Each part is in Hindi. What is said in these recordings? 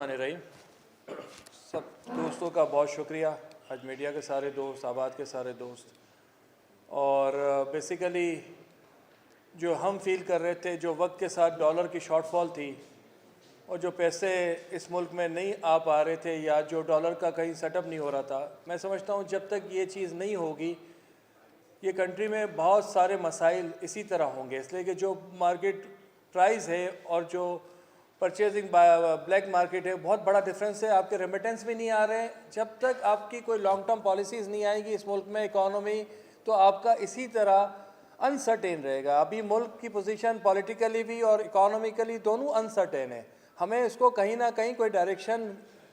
रही सब दोस्तों का बहुत शुक्रिया। आज मीडिया के सारे दोस्त, आबाद के सारे दोस्त, और बेसिकली जो हम फील कर रहे थे, जो वक्त के साथ डॉलर की शॉर्टफॉल थी और जो पैसे इस मुल्क में नहीं आ पा रहे थे या जो डॉलर का कहीं सेटअप नहीं हो रहा था, मैं समझता हूँ जब तक ये चीज़ नहीं होगी ये कंट्री में बहुत सारे मसाइल इसी तरह होंगे। इसलिए कि जो मार्केट प्राइस है और जो परचेजिंग ब्लैक मार्केट है, बहुत बड़ा डिफरेंस है। आपके रेमिटेंस भी नहीं आ रहे हैं। जब तक आपकी कोई लॉन्ग टर्म पॉलिसीज़ नहीं आएगी इस मुल्क में, इकॉनमी, तो आपका इसी तरह अनसर्टेन रहेगा। अभी मुल्क की पोजीशन पॉलिटिकली भी और इकोनॉमिकली दोनों अनसर्टेन है। हमें इसको कहीं ना कहीं कोई डायरेक्शन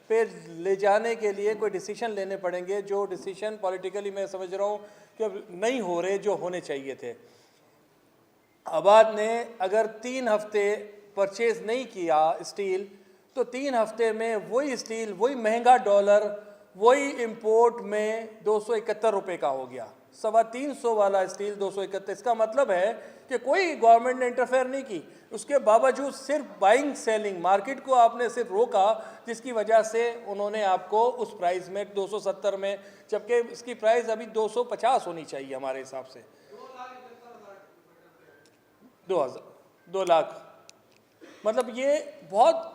पे ले जाने के लिए कोई डिसीजन लेने पड़ेंगे, जो डिसीजन पॉलिटिकली मैं समझ रहा हूँ कि नहीं हो रहे जो होने चाहिए थे। आबाद ने अगर 3 हफ्ते परचेज़ नहीं किया स्टील, तो 3 हफ्ते में वही स्टील, वही महंगा डॉलर, वही इंपोर्ट में 271 रुपये का हो गया। 350 वाला स्टील 271। इसका मतलब है कि कोई गवर्नमेंट ने इंटरफेयर नहीं की। उसके बावजूद सिर्फ बाइंग सेलिंग मार्केट को आपने सिर्फ रोका, जिसकी वजह से उन्होंने आपको उस प्राइस में 270 में, जबकि इसकी प्राइस अभी 250 होनी चाहिए हमारे हिसाब से। 2 लाख, मतलब ये बहुत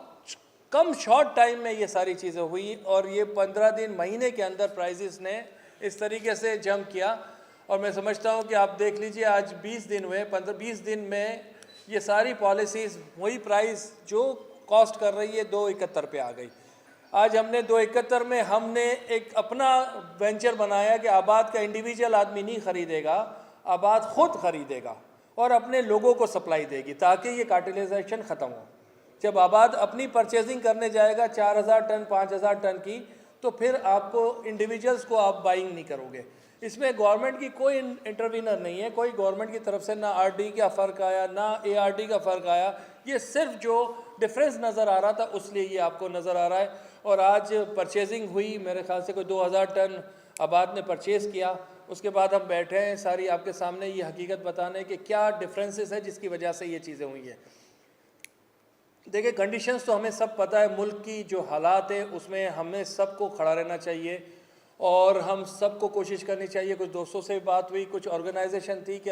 कम शॉर्ट टाइम में ये सारी चीज़ें हुई, और ये 15 दिन, महीने के अंदर प्राइसेस ने इस तरीके से जंप किया। और मैं समझता हूँ कि आप देख लीजिए, आज 20 दिन हुए, 15-20 दिन में ये सारी पॉलिसीज़ वही प्राइस जो कॉस्ट कर रही है 271 पे आ गई। आज हमने 271 में हमने एक अपना वेंचर बनाया कि आबाद का इंडिविजुअल आदमी नहीं ख़रीदेगा, आबाद ख़ुद ख़रीदेगा और अपने लोगों को सप्लाई देगी, ताकि ये कार्टेलाइजेशन ख़त्म हो। जब आबाद अपनी परचेजिंग करने जाएगा 4000 टन, 5000 टन की, तो फिर आपको इंडिविजुअल्स को आप बाइंग नहीं करोगे। इसमें गवर्नमेंट की कोई इंटरवीनर नहीं है, कोई गवर्नमेंट की तरफ से ना आरडी का फ़र्क आया, ना एआरडी का फ़र्क आया। ये सिर्फ जो डिफरेंस नज़र आ रहा था उसलिए ये आपको नज़र आ रहा है। और आज परचेजिंग हुई, मेरे ख्याल से कोई 2000 टन आबाद ने परचेज़ किया। उसके बाद हम बैठे हैं सारी आपके सामने ये हकीकत बताने कि क्या डिफरेंसेस है जिसकी वजह से ये चीज़ें हुई हैं। देखिए, कंडीशंस तो हमें सब पता है, मुल्क की जो हालात है उसमें हमें सबको खड़ा रहना चाहिए और हम सबको कोशिश करनी चाहिए। कुछ दोस्तों से बात हुई, कुछ ऑर्गेनाइजेशन थी कि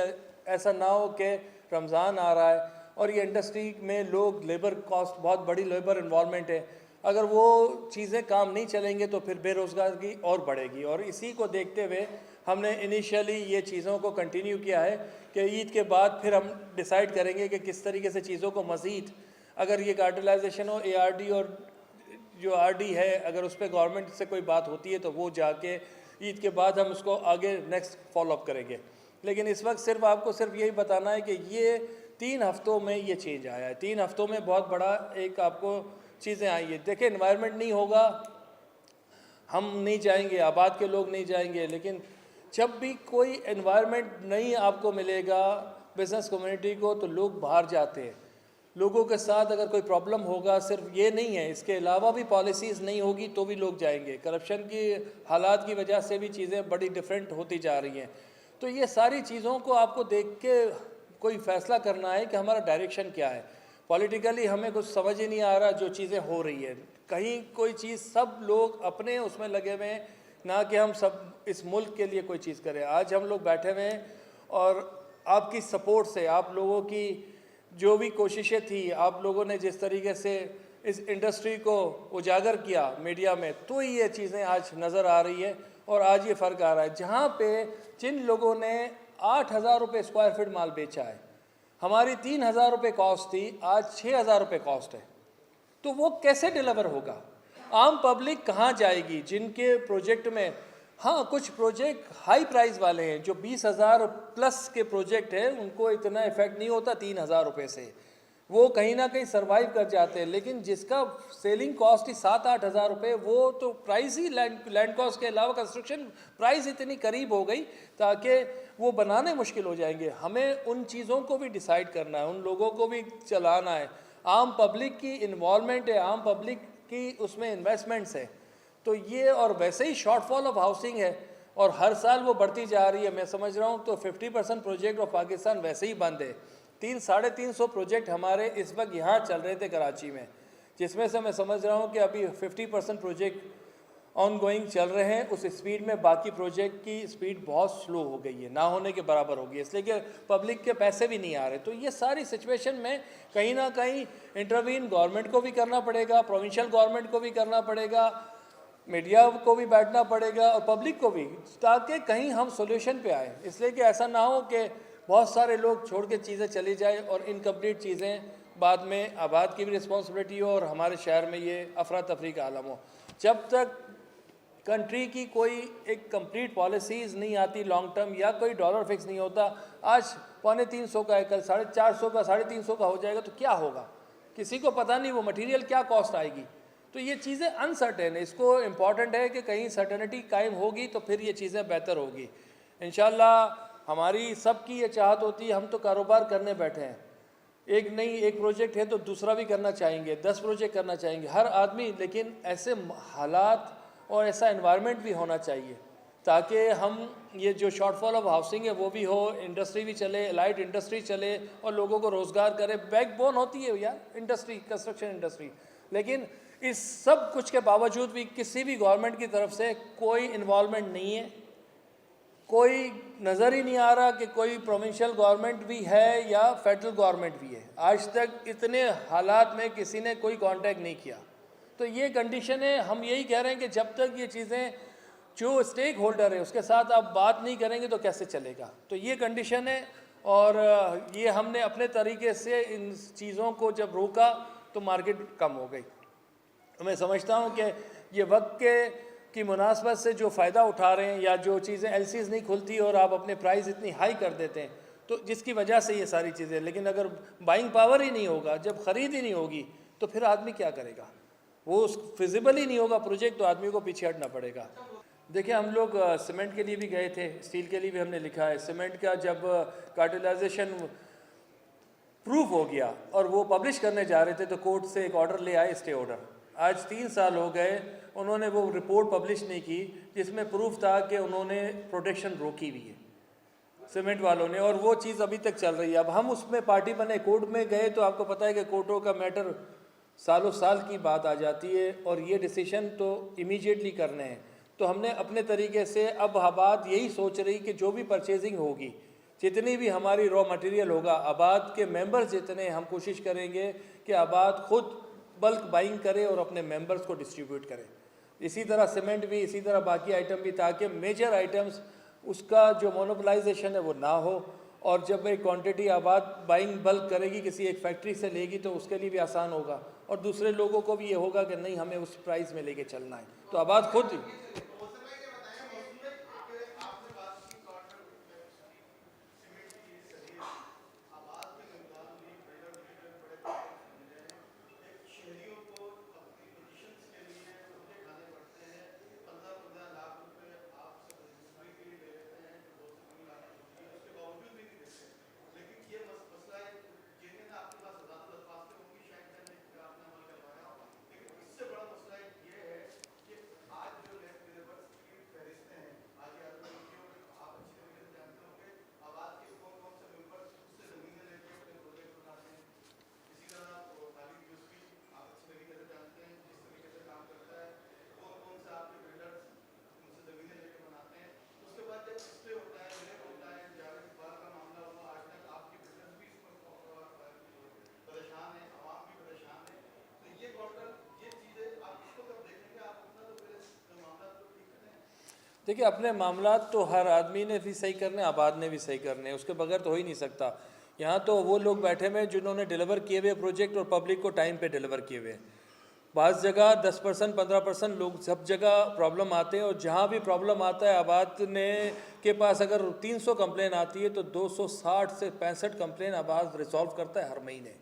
ऐसा ना हो कि रमज़ान आ रहा है और ये इंडस्ट्री में लोग, लेबर कॉस्ट, बहुत बड़ी लेबर इन्वॉल्वमेंट है, अगर वो चीज़ें काम नहीं चलेंगे तो फिर बेरोज़गारी और बढ़ेगी। और इसी को देखते हुए हमने इनिशियली ये चीज़ों को कंटिन्यू किया है कि ईद के बाद फिर हम डिसाइड करेंगे कि किस तरीके से चीज़ों को मज़ीद, अगर ये कार्टेलाइजेशन हो, एआरडी और जो आरडी है, अगर उस पर गवर्नमेंट से कोई बात होती है तो वो जाके ईद के बाद हम उसको आगे नेक्स्ट फॉलोअप करेंगे। लेकिन इस वक्त सिर्फ आपको सिर्फ यही बताना है कि ये 3 हफ्तों में ये चेंज आया है। 3 हफ्तों में बहुत बड़ा एक आपको चीज़ें आई है। देखिए, एनवायरनमेंट नहीं होगा, हम नहीं जाएंगे, आबाद के लोग नहीं जाएंगे, लेकिन जब भी कोई एनवायरनमेंट नहीं आपको मिलेगा बिज़नेस कम्युनिटी को, तो लोग बाहर जाते हैं। लोगों के साथ अगर कोई प्रॉब्लम होगा, सिर्फ ये नहीं है, इसके अलावा भी पॉलिसीज़ नहीं होगी तो भी लोग जाएंगे। करप्शन की हालात की वजह से भी चीज़ें बड़ी डिफरेंट होती जा रही हैं। तो ये सारी चीज़ों को आपको देख के कोई फ़ैसला करना है कि हमारा डायरेक्शन क्या है। पॉलिटिकली हमें कुछ समझ ही नहीं आ रहा जो चीज़ें हो रही है। कहीं कोई चीज़, सब लोग अपने उसमें लगे हुए हैं, ना कि हम सब इस मुल्क के लिए कोई चीज़ करें। आज हम लोग बैठे हुए हैं और आपकी सपोर्ट से, आप लोगों की जो भी कोशिशें थी, आप लोगों ने जिस तरीके से इस इंडस्ट्री को उजागर किया मीडिया में, तो ये चीज़ें आज नज़र आ रही है और आज ये फ़र्क आ रहा है। जहाँ पे जिन लोगों ने 8000 रुपये स्क्वायर फीट माल बेचा है, हमारी 3000 रुपये कॉस्ट थी, आज 6000 रुपये कॉस्ट है, तो वो कैसे डिलीवर होगा? आम पब्लिक कहाँ जाएगी? जिनके प्रोजेक्ट में, हाँ, कुछ प्रोजेक्ट हाई प्राइस वाले हैं, जो 20,000 प्लस के प्रोजेक्ट हैं, उनको इतना इफेक्ट नहीं होता 3,000 रुपये से, वो कहीं ना कहीं सरवाइव कर जाते हैं। लेकिन जिसका सेलिंग कॉस्ट ही 7-8 हज़ार रुपये, वो तो प्राइस ही लैंड कॉस्ट के अलावा कंस्ट्रक्शन प्राइस इतनी करीब हो गई ताकि वो बनाने मुश्किल हो जाएंगे। हमें उन चीज़ों को भी डिसाइड करना है, उन लोगों को भी चलाना है। आम पब्लिक की इन्वॉल्वमेंट है, आम पब्लिक की उसमें इन्वेस्टमेंट्स है। तो ये, और वैसे ही शॉर्टफॉल ऑफ हाउसिंग है और हर साल वो बढ़ती जा रही है। मैं समझ रहा हूँ तो 50% प्रोजेक्ट ऑफ पाकिस्तान वैसे ही बंद है। 300-350 प्रोजेक्ट हमारे इस वक्त यहाँ चल रहे थे कराची में, जिसमें से मैं समझ रहा हूँ कि अभी 50% प्रोजेक्ट ऑन गोइंग चल रहे हैं, उस स्पीड में बाकी प्रोजेक्ट की स्पीड बहुत स्लो हो गई है, ना होने के बराबर हो गई है, इसलिए कि पब्लिक के पैसे भी नहीं आ रहे। तो ये सारी सिचुएशन में कहीं ना कहीं इंटरवीन गवर्नमेंट को भी करना पड़ेगा, प्रोविंशियल गवर्नमेंट को भी करना पड़ेगा, मीडिया को भी बैठना पड़ेगा और पब्लिक को भी, ताकि कहीं हम सोल्यूशन पे आए। इसलिए कि ऐसा ना हो कि बहुत सारे लोग छोड़ के चीज़ें चली जाए और इनकम्प्लीट चीज़ें बाद में आबाद की भी रिस्पॉन्सिबिलिटी हो और हमारे शहर में ये अफरा तफरी का आलम हो। जब तक कंट्री की कोई एक कंप्लीट पॉलिसीज़ नहीं आती लॉन्ग टर्म, या कोई डॉलर फिक्स नहीं होता, आज 350 का है, कल 450 का, 350 का हो जाएगा, तो क्या होगा किसी को पता नहीं, वो मटेरियल क्या कॉस्ट आएगी। तो ये चीज़ें अनसर्टेन है, इसको इम्पॉर्टेंट है कि कहीं सर्टेनिटी कायम होगी तो फिर ये चीज़ें बेहतर होगी इंशाल्लाह। हमारी सबकी ये चाहत होती है, हम तो कारोबार करने बैठे हैं, एक नहीं एक प्रोजेक्ट है तो दूसरा भी करना चाहेंगे, 10 प्रोजेक्ट करना चाहेंगे हर आदमी, लेकिन ऐसे हालात और ऐसा एनवायरनमेंट भी होना चाहिए ताकि हम ये जो शॉर्टफॉल ऑफ हाउसिंग है वो भी हो, इंडस्ट्री भी चले, लाइट इंडस्ट्री चले और लोगों को रोज़गार करे। बैकबोन होती है यार इंडस्ट्री, कंस्ट्रक्शन इंडस्ट्री। लेकिन इस सब कुछ के बावजूद भी किसी भी गवर्नमेंट की तरफ से कोई इन्वॉल्वमेंट नहीं है, कोई नज़र ही नहीं आ रहा कि कोई प्रोविंशियल गवर्नमेंट भी है या फेडरल गवर्नमेंट भी है। आज तक इतने हालात में किसी ने कोई कांटेक्ट नहीं किया। तो ये कंडीशन है, हम यही कह रहे हैं कि जब तक ये चीज़ें जो स्टेक होल्डर है उसके साथ आप बात नहीं करेंगे तो कैसे चलेगा। तो ये कंडीशन है और ये हमने अपने तरीके से इन चीज़ों को जब रोका तो मार्केट कम हो गई। तो मैं समझता हूँ कि ये वक्त की मुनासबत से जो फ़ायदा उठा रहे हैं या जो चीज़ें एलसीज नहीं खुलती और आप अपने प्राइस इतनी हाई कर देते हैं, तो जिसकी वजह से ये सारी चीज़ें। लेकिन अगर बाइंग पावर ही नहीं होगा, जब ख़रीद ही नहीं होगी, तो फिर आदमी क्या करेगा, वो फिजिबल ही नहीं होगा प्रोजेक्ट, तो आदमी को पीछे हटना पड़ेगा। देखिए हम लोग सीमेंट के लिए भी गए थे, स्टील के लिए भी हमने लिखा है। सीमेंट का जब कार्टेलाइजेशन प्रूफ हो गया और वो पब्लिश करने जा रहे थे तो कोर्ट से एक ऑर्डर ले आए, स्टे ऑर्डर। आज 3 साल हो गए, उन्होंने वो रिपोर्ट पब्लिश नहीं की जिसमें प्रूफ था कि उन्होंने प्रोटेक्शन रोकी हुई है सीमेंट वालों ने, और वो चीज़ अभी तक चल रही है। अब हम उसमें पार्टी बने, कोर्ट में गए तो आपको पता है कि कोर्टों का मैटर सालों साल की बात आ जाती है और ये डिसीशन तो इमीडिएटली करने हैं। तो हमने अपने तरीके से अब आबाद यही सोच रही कि जो भी परचेजिंग होगी, जितनी भी हमारी रॉ मटेरियल होगा, आबाद के मेंबर्स जितने, हम कोशिश करेंगे कि आबाद खुद बल्क बाइंग करे और अपने मेंबर्स को डिस्ट्रीब्यूट करे। इसी तरह सीमेंट भी, इसी तरह बाकी आइटम भी, ताकि मेजर आइटम्स उसका जो मोनोपलाइजेशन है वो ना हो। और जब एक क्वांटिटी आबाद बाइंग बल्क करेगी, किसी एक फैक्ट्री से लेगी, तो उसके लिए भी आसान होगा और दूसरे लोगों को भी ये होगा कि नहीं हमें उस प्राइस में लेके चलना है। तो आबाद खुद ही देखिए, अपने मामलात तो हर आदमी ने भी सही करने, आबाद ने भी सही करने, उसके बगैर तो हो ही नहीं सकता। यहाँ तो वो लोग बैठे हुए हैं जिन्होंने डिलीवर किए हुए प्रोजेक्ट और पब्लिक को टाइम पे डिलीवर किए हुए हैं। बाज़ जगह 10% 15% लोग, सब जगह प्रॉब्लम आते हैं, और जहाँ भी प्रॉब्लम आता है आबाद ने के पास अगर 300 कंप्लेन आती है तो 260 से 65 कंप्लेन आबाद रिसॉल्व करता है हर महीने।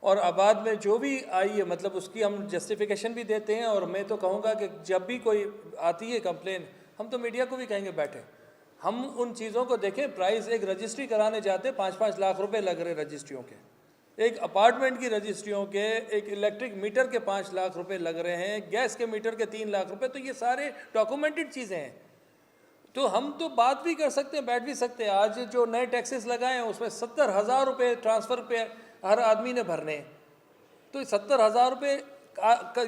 और आबाद में जो भी आई है, मतलब उसकी हम जस्टिफिकेशन भी देते हैं। और मैं तो कहूँगा कि जब भी कोई आती है कंप्लेन, हम तो मीडिया को भी कहेंगे बैठे, हम उन चीज़ों को देखें। प्राइस एक रजिस्ट्री कराने जाते 5-5 लाख रुपए लग रहे रजिस्ट्रियों के, एक अपार्टमेंट की रजिस्ट्रियों के, एक इलेक्ट्रिक मीटर के 5 लाख रुपए लग रहे हैं, गैस के मीटर के 3 लाख रुपए। तो ये सारे डॉक्यूमेंटेड चीज़ें हैं। तो हम तो बात भी कर सकते हैं, बैठ भी सकते हैं। आज जो नए टैक्सेस लगाए हैं उसमें 70,000 रुपये ट्रांसफ़र पे हर आदमी ने भरने हैं। तो 70,000 रुपये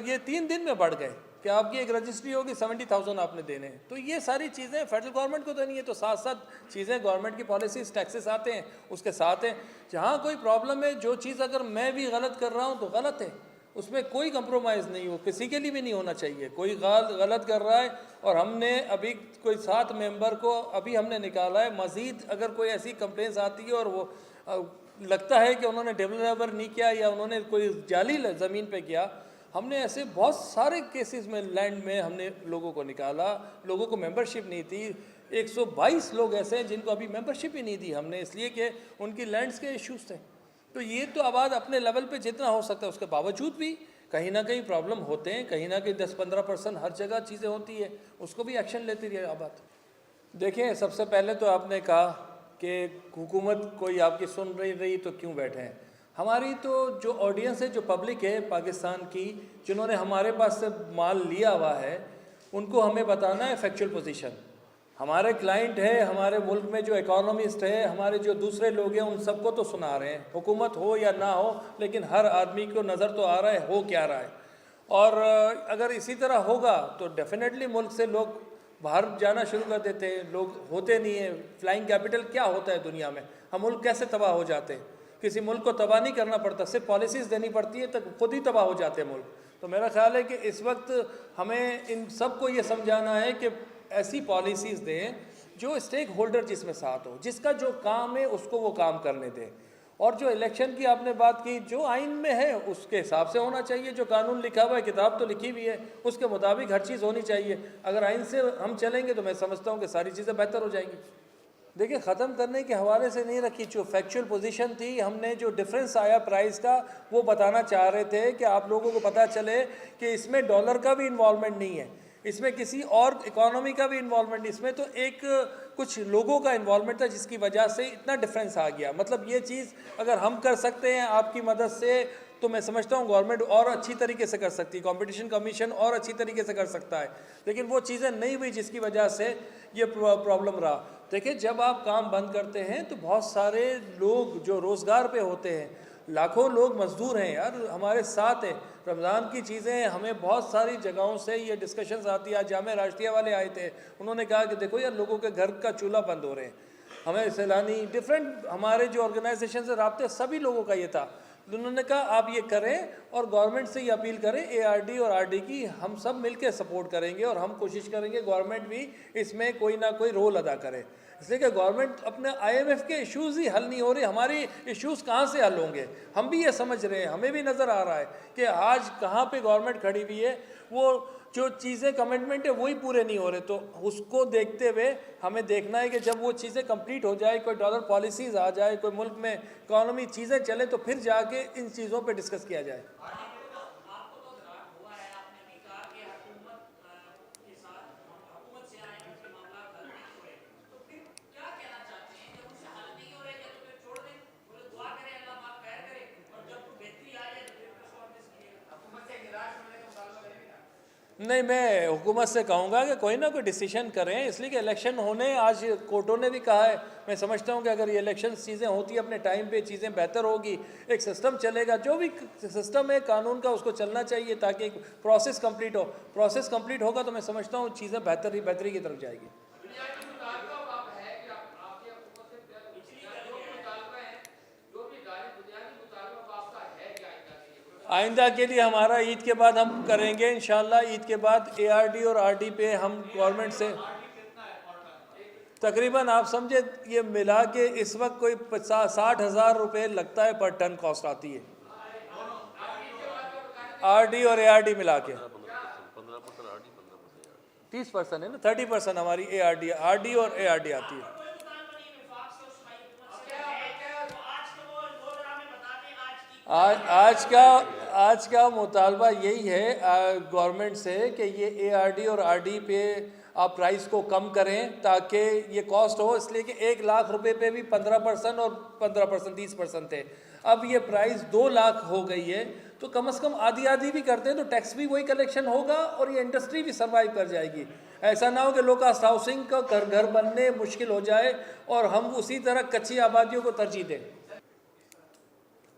ये 3 दिन में बढ़ गए कि आपकी एक रजिस्ट्री होगी 70,000 आपने देने हैं। तो ये सारी चीज़ें फेडरल गवर्नमेंट को देनी है, तो साथ साथ चीज़ें गवर्नमेंट की पॉलिसीज टैक्सेस आते हैं उसके साथ हैं। जहाँ कोई प्रॉब्लम है, जो चीज़ अगर मैं भी गलत कर रहा हूँ तो गलत है, उसमें कोई कंप्रोमाइज़ नहीं हो, किसी के लिए भी नहीं होना चाहिए। कोई गलत कर रहा है और हमने अभी कोई 7 मेंबर को अभी हमने निकाला है। मज़ीद अगर कोई ऐसी कंप्लेंट्स आती है और वो लगता है कि उन्होंने डेवलपर नहीं किया या उन्होंने कोई जाली ज़मीन पे किया, हमने ऐसे बहुत सारे केसेस में लैंड में हमने लोगों को निकाला, लोगों को मेंबरशिप नहीं थी। 122 लोग ऐसे हैं जिनको अभी मेंबरशिप ही नहीं दी हमने, इसलिए कि उनकी लैंड्स के इश्यूज़ थे। तो ये तो आबाद अपने लेवल पे जितना हो सकता है, उसके बावजूद भी कहीं ना कहीं प्रॉब्लम होते हैं, कहीं ना कहीं 10-15% हर जगह चीज़ें होती है, उसको भी एक्शन लेती रही आबाद। देखिए, सबसे पहले तो आपने कहा कि हुकूमत कोई आपकी सुन रही तो क्यों बैठे हैं। हमारी तो जो ऑडियंस है, जो पब्लिक है पाकिस्तान की, जिन्होंने हमारे पास से माल लिया हुआ है, उनको हमें बताना है फैक्चुअल पोजीशन। हमारे क्लाइंट है, हमारे मुल्क में जो इकोनॉमिस्ट है, हमारे जो दूसरे लोग हैं, उन सबको तो सुना रहे हैं, हुकूमत हो या ना हो, लेकिन हर आदमी को नज़र तो आ रहा है हो क्या रहा है। और अगर इसी तरह होगा तो डेफिनेटली मुल्क से लोग बाहर जाना शुरू कर देते हैं, लोग होते नहीं हैं। फ्लाइंग कैपिटल क्या होता है दुनिया में, हम मुल्क कैसे तबाह हो जाते हैं। किसी मुल्क को तबाह नहीं करना पड़ता, सिर्फ पॉलिसीज़ देनी पड़ती है तो खुद ही तबाह हो जाते हैं मुल्क। तो मेरा ख्याल है कि इस वक्त हमें इन सब को ये समझाना है कि ऐसी पॉलिसीज़ दें जो स्टेक होल्डर जिसमें साथ हो, जिसका जो काम है उसको वो काम करने दें। और जो इलेक्शन की आपने बात की, जो आइन में है उसके हिसाब से होना चाहिए। जो कानून लिखा हुआ है, किताब तो लिखी हुई है, उसके मुताबिक हर चीज़ होनी चाहिए। अगर आइन से हम चलेंगे तो मैं समझता हूँ कि सारी चीज़ें बेहतर हो जाएंगी। देखिए, ख़त्म करने के हवाले से नहीं रखी, जो फैक्चुअल पोजीशन थी, हमने जो डिफरेंस आया प्राइस का वो बताना चाह रहे थे कि आप लोगों को पता चले कि इसमें डॉलर का भी इन्वॉल्वमेंट नहीं है, इसमें किसी और इकोनॉमी का भी इन्वॉल्वमेंट, इसमें तो एक कुछ लोगों का इन्वॉल्वमेंट था जिसकी वजह से इतना डिफरेंस आ गया। मतलब ये चीज़ अगर हम कर सकते हैं आपकी मदद से, तो मैं समझता हूँ गवर्नमेंट और अच्छी तरीके से कर सकती है, कंपटीशन कमीशन और अच्छी तरीके से कर सकता है, लेकिन वो चीज़ें नहीं हुई जिसकी वजह से ये प्रॉब्लम रहा। देखिए, जब आप काम बंद करते हैं तो बहुत सारे लोग जो रोज़गार पे होते हैं, लाखों लोग मजदूर हैं यार, हमारे साथ हैं। रमज़ान की चीज़ें हमें बहुत सारी जगहों से ये डिस्कशंस आती है। आज जामे राष्ट्रीय वाले आए थे, उन्होंने कहा कि देखो यार, लोगों के घर का चूल्हा बंद हो रहे हैं। हमें सैलानी डिफरेंट हमारे जो ऑर्गेनाइजेशन से रबते सभी लोगों का ये था। उन्होंने कहा आप ये करें और गवर्नमेंट से ये अपील करें, ARD और RD की हम सब मिलकर सपोर्ट करेंगे और हम कोशिश करेंगे गवर्नमेंट भी इसमें कोई ना कोई रोल अदा करे। इसलिए कि गवर्नमेंट अपने IMF के इश्यूज़ ही हल नहीं हो रहे, हमारी इश्यूज़ कहाँ से हल होंगे। हम भी ये समझ रहे हैं, हमें भी नज़र आ रहा है कि आज कहाँ पे गवर्नमेंट खड़ी हुई है, वो जो चीज़ें कमिटमेंट है वही पूरे नहीं हो रहे। तो उसको देखते हुए हमें देखना है कि जब वो चीज़ें कंप्लीट हो जाए, कोई डॉलर पॉलिसीज़ आ जाए, कोई मुल्क में इकॉनमी चीज़ें चले, तो फिर जाके इन चीज़ों पे डिस्कस किया जाए। नहीं, मैं हुकूमत से कहूँगा कि कोई ना कोई डिसीजन करें, इसलिए कि इलेक्शन होने, आज कोर्टों ने भी कहा है। मैं समझता हूँ कि अगर ये इलेक्शन चीज़ें होती है अपने टाइम पे, चीज़ें बेहतर होगी, एक सिस्टम चलेगा, जो भी सिस्टम है कानून का उसको चलना चाहिए ताकि एक प्रोसेस कंप्लीट हो। प्रोसेस कंप्लीट होगा तो मैं समझता हूँ चीज़ें बेहतरी की तरफ जाएगी। आइंदा के लिए हमारा ईद के बाद हम करेंगे इंशाल्लाह। ईद के बाद ARD और RD पे हम गवर्नमेंट से तकरीबन आप समझे ये मिला के इस वक्त कोई 60,000 रुपये लगता है पर टन कॉस्ट आती है, RD और ARD मिला के 30% है ना, 30% हमारी RD और ARD आती है। आज का मुतालबा यही है गवर्नमेंट से कि ये ARD और RD पे आप प्राइस को कम करें ताकि ये कॉस्ट हो। इसलिए कि 1 लाख रुपए पे भी 15% और 15% 30% थे, अब ये प्राइस 2 लाख हो गई है, तो कम से कम आधी भी करते हैं तो टैक्स भी वही कलेक्शन होगा और ये इंडस्ट्री भी सर्वाइव कर जाएगी। ऐसा ना हो कि लो कास्ट हाउसिंग का घर बनने मुश्किल हो जाए और हम उसी तरह कच्ची आबादियों को तरजीह दें।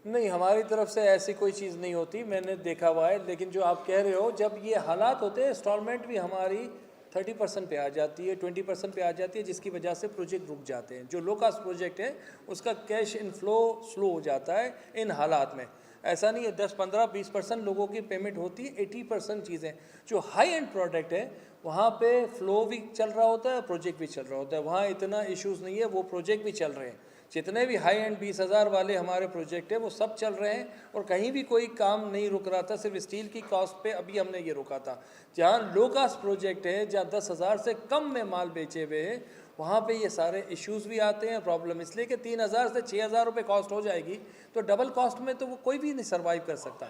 नहीं, हमारी तरफ से ऐसी कोई चीज़ नहीं होती, मैंने देखा हुआ है। लेकिन जो आप कह रहे हो, जब ये हालात होते हैं, इंस्टॉलमेंट भी हमारी 30% पे आ जाती है, 20% पे आ जाती है, जिसकी वजह से प्रोजेक्ट रुक जाते हैं। जो लो कास्ट प्रोजेक्ट है उसका कैश इनफ्लो स्लो हो जाता है इन हालात में। ऐसा नहीं है 10, 15, 20% लोगों की पेमेंट होती है, 80% चीज़ें जो हाई एंड प्रोडक्ट है वहाँ पे फ्लो भी चल रहा होता है, प्रोजेक्ट भी चल रहा होता है, वहाँ इतना इश्यूज़ नहीं है, वो प्रोजेक्ट भी चल रहे हैं। जितने भी हाई एंड 20,000 वाले हमारे प्रोजेक्ट है वो सब चल रहे हैं और कहीं भी कोई काम नहीं रुक रहा था। सिर्फ स्टील की कॉस्ट पे अभी हमने ये रोका था। जहाँ लो कास्ट प्रोजेक्ट है, जहाँ 10,000 से कम में माल बेचे हुए हैं, वहाँ पे ये सारे इश्यूज भी आते हैं, प्रॉब्लम। इसलिए कि 3,000 से 6,000 रुपये कॉस्ट हो जाएगी तो डबल कॉस्ट में तो वो कोई भी नहीं सर्वाइव कर सकता।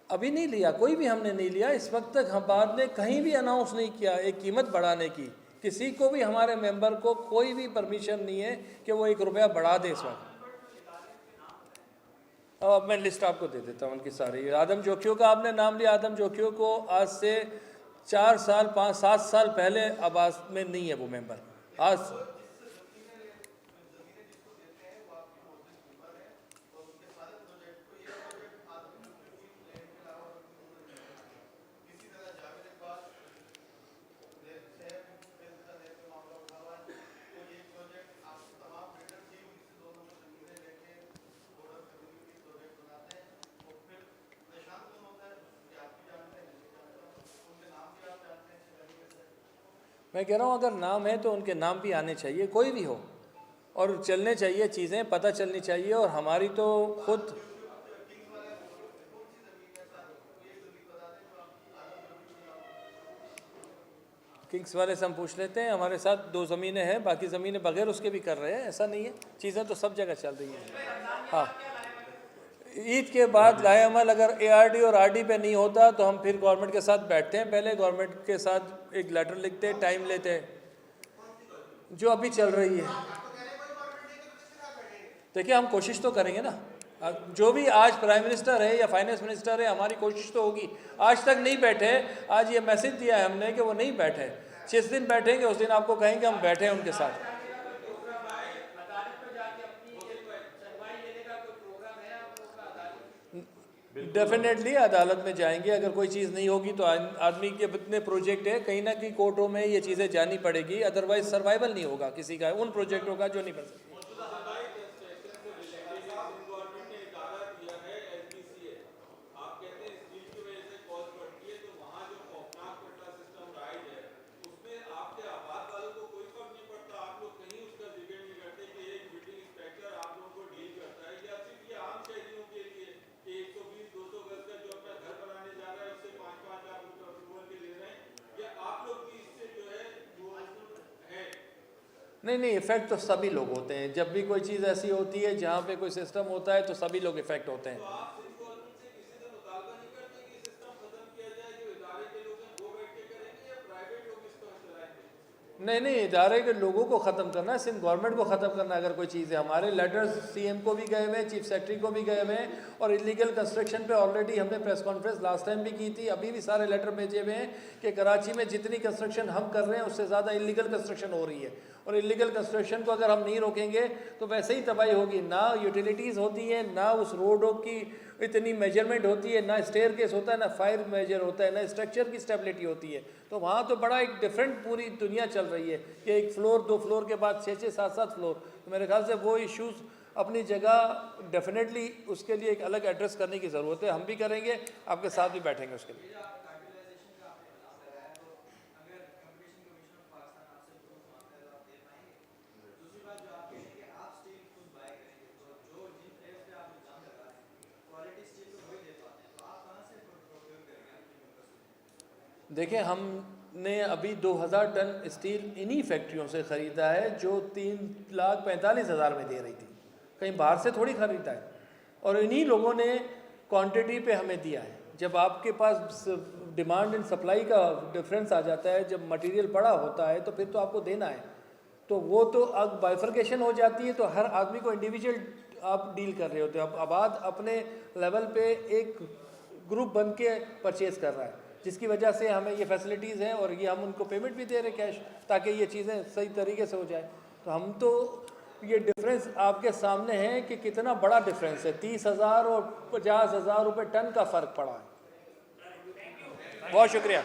अभी नहीं लिया, कोई भी हमने नहीं लिया इस वक्त तक। हम बाद में कहीं भी अनाउंस नहीं किया एक कीमत बढ़ाने की। किसी को भी, हमारे मेंबर को कोई भी परमिशन नहीं है कि वो 1 रुपया बढ़ा दे इस वक्त। अब मैं लिस्ट आपको दे देता हूँ उनकी सारी। आदम जोखियों का आपने नाम लिया। आदम जोखियों को आज से 4 साल, 5, 7 साल पहले आवास में नहीं है वो मेंबर। आज मैं कह रहा हूँ अगर नाम है तो उनके नाम भी आने चाहिए, कोई भी हो, और चलने चाहिए, चीज़ें पता चलनी चाहिए। और हमारी तो खुद किंग्स वाले से हम पूछ लेते हैं। हमारे साथ 2 ज़मीनें हैं, बाकी ज़मीनें बगैर उसके भी कर रहे हैं, ऐसा नहीं है। चीज़ें तो सब जगह चल रही हैं। हाँ, ईद के बाद लाएअमल अगर ARD और RD पे नहीं होता तो हम फिर गवर्नमेंट के साथ बैठते हैं, पहले गवर्नमेंट के साथ एक लेटर लिखते हैं, टाइम लेते हैं, जो अभी चल रही है। देखिए, हम कोशिश तो करेंगे ना। जो भी आज प्राइम मिनिस्टर है या फाइनेंस मिनिस्टर है, हमारी कोशिश तो होगी। आज तक नहीं बैठे, आज ये मैसेज दिया है हमने कि वो नहीं बैठे। जिस दिन बैठेंगे उस दिन आपको कहेंगे हम बैठे हैं उनके साथ। डेफिनेटली अदालत में जाएंगे। अगर कोई चीज़ नहीं होगी तो आदमी के इतने प्रोजेक्ट है, कहीं ना कहीं कोर्टों में ये चीज़ें जानी पड़ेगी, अदरवाइज सर्वाइवल नहीं होगा किसी का उन प्रोजेक्टों का जो नहीं बन सकती। नहीं, इफ़ेक्ट तो सभी लोग होते हैं। जब भी कोई चीज़ ऐसी होती है जहाँ पे कोई सिस्टम होता है तो सभी लोग इफ़ेक्ट होते हैं। नहीं, इदारे के लोगों को ख़त्म करना है, सिंध गवर्नमेंट को ख़त्म करना है। अगर कोई चीज़ है, हमारे लेटर्स CM को भी गए हुए हैं, चीफ सेक्रेटरी को भी गए हुए हैं, और इलीगल कंस्ट्रक्शन पे ऑलरेडी हमने प्रेस कॉन्फ्रेंस लास्ट टाइम भी की थी। अभी भी सारे लेटर भेजे हुए हैं कि कराची में जितनी कंस्ट्रक्शन हम कर रहे हैं उससे ज़्यादा इलीगल कंस्ट्रक्शन हो रही है, और इलीगल कंस्ट्रक्शन को अगर हम नहीं रोकेंगे तो वैसे ही तबाही होगी। ना यूटिलिटीज़ होती है, ना उस रोडों की इतनी मेजरमेंट होती है, ना स्टेयर केस होता है, ना फायर मेजर होता है, ना स्ट्रक्चर की स्टेबिलिटी होती है। तो वहाँ तो बड़ा एक डिफरेंट पूरी दुनिया चल रही है कि 1 फ्लोर 2 फ्लोर के बाद 6-6, 7-7 फ्लोर। तो मेरे ख्याल से वो इश्यूज़ अपनी जगह डेफिनेटली उसके लिए एक अलग एड्रेस करने की ज़रूरत है। हम भी करेंगे, आपके साथ भी बैठेंगे उसके लिए। देखिए, हमने अभी 2,000 टन स्टील इन्हीं फैक्ट्रियों से ख़रीदा है जो 3,45,000 में दे रही थी, कहीं बाहर से थोड़ी ख़रीदा है। और इन्हीं लोगों ने क्वांटिटी पे हमें दिया है। जब आपके पास डिमांड एंड सप्लाई का डिफरेंस आ जाता है, जब मटेरियल पड़ा होता है तो फिर तो आपको देना है। तो वो तो अब बाइफर्केशन हो जाती है, तो हर आदमी को इंडिविजुअल आप डील कर रहे होते हो। अब आबाद अपने लेवल पे एक ग्रुप बन के परचेज़ कर रहा है, जिसकी वजह से हमें ये फैसिलिटीज़ हैं और ये हम उनको पेमेंट भी दे रहे हैं कैश, ताकि ये चीज़ें सही तरीके से हो जाए। तो हम तो ये डिफरेंस आपके सामने है कि कितना बड़ा डिफरेंस है, 30,000 और 50,000 रुपये टन का फ़र्क पड़ा है। बहुत शुक्रिया।